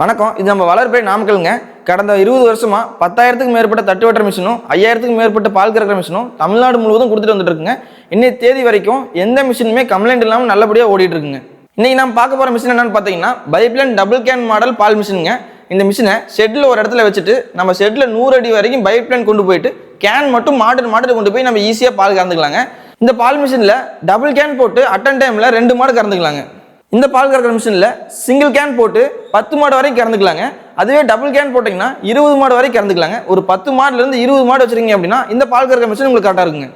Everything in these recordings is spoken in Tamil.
வணக்கம். இது நம்ம வளர்பேட் நாமக்கலுங்க. கடந்த 20 வருஷமா 10,000க்கு மேற்பட்ட தட்டுவட்டர் மிஷினும் 5,000க்கு மேற்பட்ட பால் கறக்கிற மிஷினும் தமிழ்நாடு முழுவதும் கொடுத்துட்டு வந்துட்டு இருக்குங்க. இன்னைக்கு தேதி வரைக்கும் எந்த மிஷினுமே கம்ப்ளைண்ட் இல்லாமல் நல்லபடியாக ஓடிட்டு இருக்குங்க. இன்னைக்கு நம்ம பார்க்க போகிற மிஷின் என்னன்னு பார்த்தீங்கன்னா பைப்லைன் டபுள் கேன் மாடல் பால் மிஷினுங்க. இந்த மிஷினை ஷெட்டில் ஒரு இடத்துல வச்சுட்டு நம்ம ஷெட்டில் 100 அடி வரைக்கும் பைப்லைன் கொண்டு போயிட்டு கேன் மட்டும் மாடு கொண்டு போய் நம்ம ஈஸியாக பால் கறந்துக்கலாங்க. இந்த பால் மிஷினில் டபுள் கேன் போட்டு அட்டன் டைமில் 2 மாடு கறந்துக்கலாங்க. இந்த பால் கறக்கிற மிஷினில் சிங்கிள் கேன் போட்டு 10 மாடு வரைக்கும் கறந்துக்கலாங்க. அதுவே டபுள் கேன் போட்டிங்கன்னா 20 மாடு வரைக்கும் கறந்துக்கலாங்க. ஒரு 10 மாடுலேருந்து 20 மாடு வச்சுருக்கீங்க அப்படின்னா இந்த பால் கறக்கிற மிஷின் உங்களுக்கு கரெக்டாக இருக்குங்க.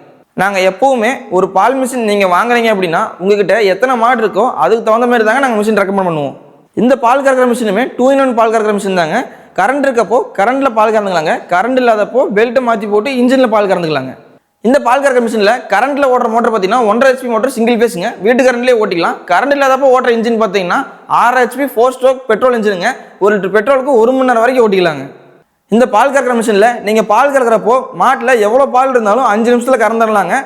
நாங்கள் எப்போவுமே ஒரு பால் மிஷின் நீங்கள் வாங்குறீங்க அப்படின்னா உங்ககிட்ட எத்தனை மாடு இருக்கோ அதுக்கு தகுந்த மாதிரி தாங்க நாங்கள் மிஷின் ரெக்கமெண்ட் பண்ணுவோம். இந்த பால் கறக்கிற மிஷினுமே 2-in-1 பால் கறக்கிற மிஷின் தாங்க. கரண்ட் இருக்கப்போ கரண்டில் பால் கறந்துக்கலாங்க. கரண்ட் இல்லாதப்போ பெல்ட்டை மாற்றி போட்டு இன்ஜினில் பால் கறந்துக்கலாங்க. இந்த பால் கறக்கிற மிஷினில் கரண்ட்டில் ஓடுற மோட்டர் பார்த்தீங்கன்னா 1.5 HP மோட்டர் சிங்கிள் ஃபேஸுங்க. வீட்டு கரண்ட்லேயே ஓட்டிக்கலாம். கரண்ட் இல்லாதப்போ ஓட்டுற இன்ஜின் பார்த்தீங்கன்னா 6 HP 4 ஸ்ட்ரோக் பெட்ரோல் இன்ஜினுங்க. 1 லிட்டர் பெட்ரோலுக்கு 1 மணி நேரம் வரைக்கும் ஓட்டிக்கலாங்க. இந்த பால் கறக்கிற மிஷினில் நீங்கள் பால் கறக்கிறப்போ மாட்டில் எவ்வளோ பால் இருந்தாலும் 5 நிமிஷத்தில் கறந்துடலாங்க.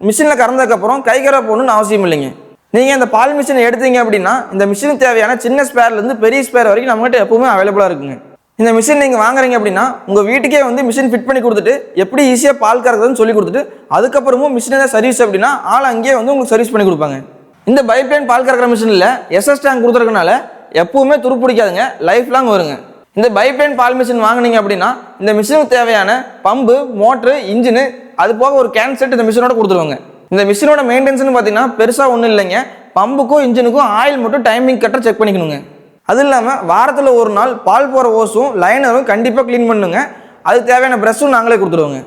மிஷினில் கறந்ததுக்கப்புறம் கை கரை போகணுன்னு அவசியம் இல்லைங்க. நீங்கள் இந்த பால் மிஷினை எடுத்தீங்க அப்படின்னா இந்த மிஷினுக்கு தேவையான சின்ன ஸ்பேர்லேருந்து பெரிய ஸ்பேர் வரைக்கும் நம்மகிட்ட எப்பவுமே அவைலபிளாக இருக்குங்க. இந்த மிஷின் நீங்கள் வாங்குறீங்க அப்படின்னா உங்கள் வீட்டுக்கே வந்து மிஷின் ஃபிட் பண்ணி கொடுத்துட்டு எப்படி ஈஸியாக பால் கறக்குதுன்னு சொல்லி கொடுத்துட்டு அதுக்கப்புறமும் மிஷின் ஏதாவது சர்வீஸ் அப்படின்னா ஆள் அங்கேயே வந்து உங்களுக்கு சர்வீஸ் பண்ணி கொடுப்பாங்க. இந்த பைப்லைன் பால் கறக்கிற மிஷினில் SS டேங்க் கொடுத்துருக்கனால எப்பவுமே துரு பிடிக்காதுங்க, லைஃப் லாங் வருங்க. இந்த பைப்லைன் பால் மிஷின் வாங்கினீங்க அப்படின்னா இந்த மிஷினுக்கு தேவையான பம்பு, மோட்ரு, இன்ஜினு அது போக ஒரு கேன் செட் இந்த மிஷினோட கொடுத்துருவாங்க. இந்த மிஷினோட மெயின்டெனன்ஸ்னு பார்த்தீங்கன்னா பெருசாக ஒன்றும் இல்லைங்க. பம்புக்கும் இன்ஜினுக்கும் ஆயில் மட்டும் டைமிங் கரெக்டாக செக் பண்ணிக்கணுங்க. அது இல்லாமல் வாரத்தில் ஒரு நாள் பால் போகிற ஓஸும் லைனரும் கண்டிப்பாக க்ளீன் பண்ணுங்க. அதுக்கு தேவையான ப்ரெஷ்ஷும் நாங்களே கொடுத்துருவோங்க.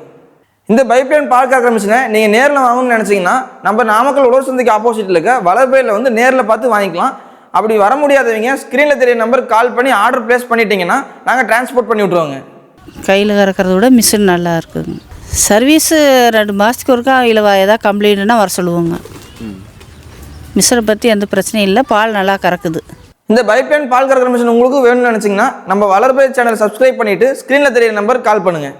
இந்த பைப்லைன் பால் கறக்கிற மிஷினை நீங்கள் நேரில் வாங்கணும்னு நினச்சிங்கன்னா நம்ம நாமக்கல் உழவர் சந்தைக்கு ஆப்போசிட்டில் இருக்க வளர்பேட்டில் வந்து நேரில் பார்த்து வாங்கிக்கலாம். அப்படி வர முடியாதவங்க ஸ்க்ரீனில் தெரிய நம்பருக்கு கால் பண்ணி ஆர்டர் ப்ளேஸ் பண்ணிட்டீங்கன்னா நாங்கள் டிரான்ஸ்போர்ட் பண்ணி விட்ருவோங்க. கையில் கறக்கிறத விட மிஷின் நல்லா இருக்குதுங்க. சர்வீஸு 2 மாதத்துக்கு ஒருக்கா இல்லை ஏதாவது கம்ப்ளைண்ட்னா வர சொல்லுவோங்க. மிஷினை பற்றி எந்த பிரச்சனையும் இல்லை, பால் நல்லா கறக்குது. இந்த பைப்லைன் பால் கறக்கிற மிஷின் உங்களுக்கு வேணும்னு நினச்சிங்கன்னா நம்ம வளர்பேட் சேனல் சப்ஸ்கிரைப் பண்ணிவிட்டு ஸ்க்ரீனில் தெரிய நம்பருக்கு கால் பண்ணுங்கள்.